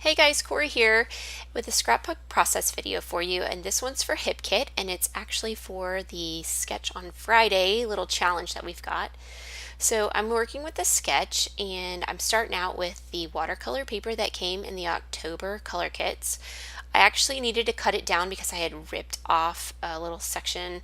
Hey guys, Corey here with a scrapbook process video for you, and this one's for Hip Kit, and it's actually for the Sketch on Friday little challenge that we've got. So I'm working with the sketch, and I'm starting out with the watercolor paper that came in the October color kits. I actually needed to cut it down because I had ripped off a little section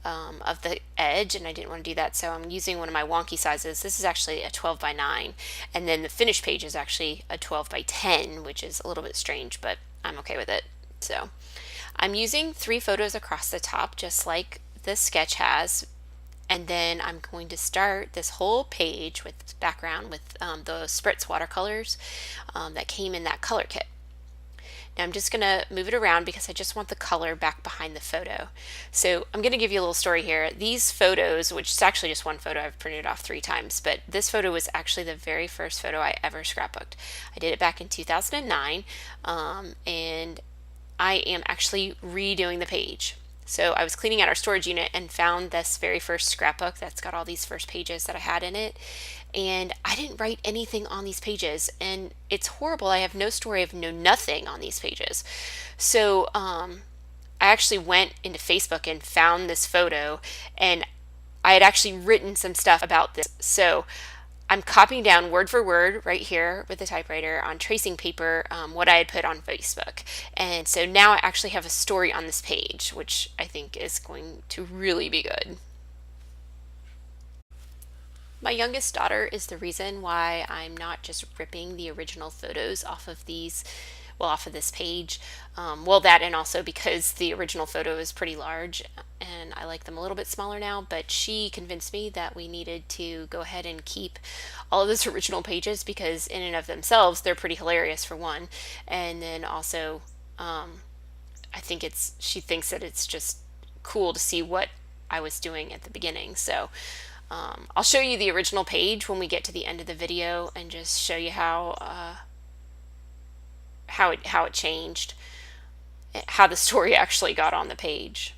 of the edge, and I didn't want to do that, so I'm using one of my wonky sizes. This is actually a 12 by 9, and then the finished page is actually a 12 by 10, which is a little bit strange, but I'm okay with it. So I'm using 3 photos across the top, just like the sketch has, and then I'm going to start this whole page with background with the Spritz watercolors that came in that color kit. Now I'm just going to move it around because I just want the color back behind the photo. So I'm going to give you a little story here. These photos, which is actually just one photo, I've printed off 3 times, but this photo was actually the very first photo I ever scrapbooked. I did it back in 2009, and I am actually redoing the page. So I was cleaning out our storage unit and found this very first scrapbook that's got all these first pages that I had in it. And I didn't write anything on these pages, and it's horrible. I have no story, I have no nothing on these pages. So I actually went into Facebook and found this photo, and I had actually written some stuff about this. So I'm copying down word for word right here with the typewriter on tracing paper what I had put on Facebook. And so now I actually have a story on this page, which I think is going to really be good. My youngest daughter is the reason why I'm not just ripping the original photos off of off of this page. That, and also because the original photo is pretty large and I like them a little bit smaller now, but she convinced me that we needed to go ahead and keep all of those original pages because in and of themselves, they're pretty hilarious for one. And then also, she thinks that it's just cool to see what I was doing at the beginning. So I'll show you the original page when we get to the end of the video and just show you how it changed, how the story actually got on the page.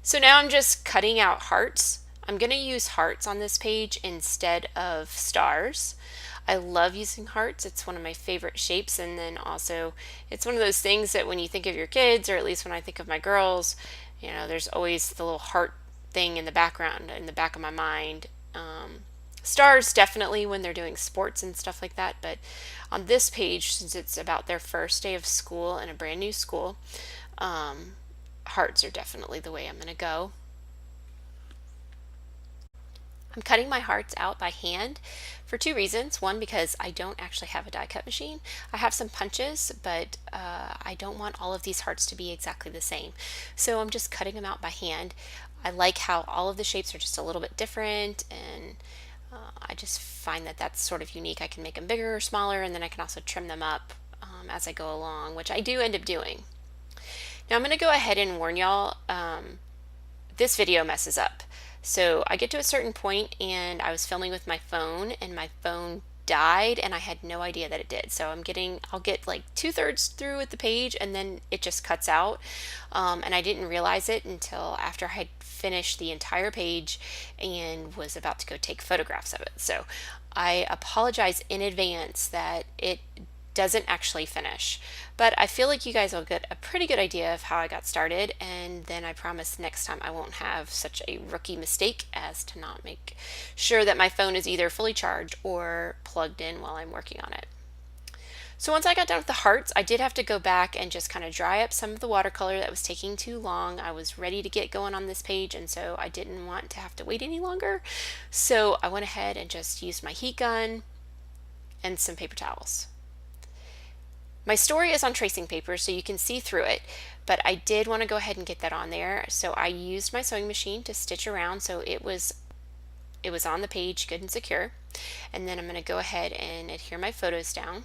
So now I'm just cutting out hearts. I'm going to use hearts on this page instead of stars. I love using hearts. It's one of my favorite shapes, and then also it's one of those things that when you think of your kids, or at least when I think of my girls, there's always the little heart thing in the background, in the back of my mind. Stars definitely when they're doing sports and stuff like that, but on this page, since it's about their first day of school in a brand new school, hearts are definitely the way I'm going to go. I'm cutting my hearts out by hand for 2 reasons. One, because I don't actually have a die cut machine. I have some punches, but I don't want all of these hearts to be exactly the same. So I'm just cutting them out by hand. I like how all of the shapes are just a little bit different, and I just find that that's sort of unique. I can make them bigger or smaller, and then I can also trim them up as I go along, which I do end up doing. Now I'm going to go ahead and warn y'all, this video messes up. So I get to a certain point and I was filming with my phone and my phone died and I had no idea that it did. So I'll get like 2/3 through with the page and then it just cuts out. And I didn't realize it until after I had finished the entire page and was about to go take photographs of it. So I apologize in advance that it doesn't actually finish, but I feel like you guys will get a pretty good idea of how I got started, and then I promise next time I won't have such a rookie mistake as to not make sure that my phone is either fully charged or plugged in while I'm working on it. So once I got done with the hearts, I did have to go back and just kind of dry up some of the watercolor that was taking too long. I was ready to get going on this page, and so I didn't want to have to wait any longer. So I went ahead and just used my heat gun and some paper towels. My story is on tracing paper, so you can see through it, but I did want to go ahead and get that on there. So I used my sewing machine to stitch around so it was on the page good and secure. And then I'm going to go ahead and adhere my photos down.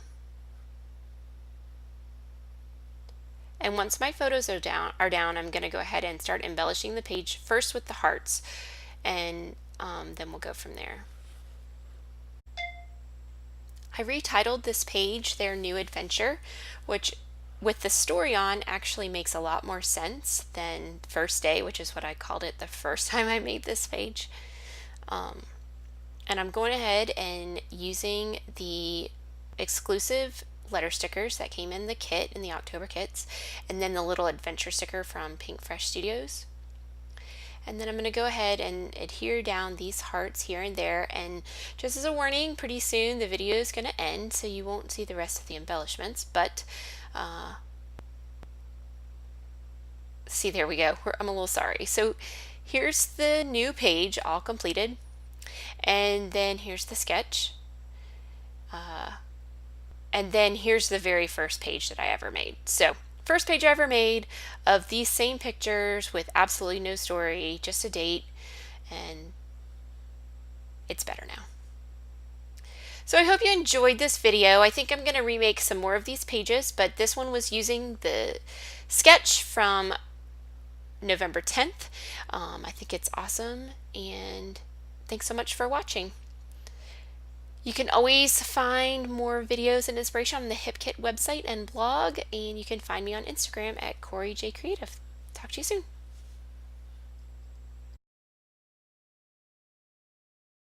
And once my photos are down, I'm going to go ahead and start embellishing the page first with the hearts, and then we'll go from there. I retitled this page Their New Adventure, which with the story on actually makes a lot more sense than First Day, which is what I called it the first time I made this page. And I'm going ahead and using the exclusive letter stickers that came in the kit, in the October kits, and then the little adventure sticker from Pink Fresh Studios. And then I'm going to go ahead and adhere down these hearts here and there, and just as a warning, pretty soon the video is going to end, so you won't see the rest of the embellishments, but see, there we go. I'm a little sorry. So here's the new page all completed, and then here's the sketch, and then here's the very first page that I ever made. So first page I ever made of these same pictures with absolutely no story, just a date, and it's better now. So I hope you enjoyed this video. I think I'm going to remake some more of these pages, but this one was using the sketch from November 10th. I think it's awesome, and thanks so much for watching. You can always find more videos and inspiration on the HipKit website and blog, and you can find me on Instagram at Corrie J Creative. Talk to you soon.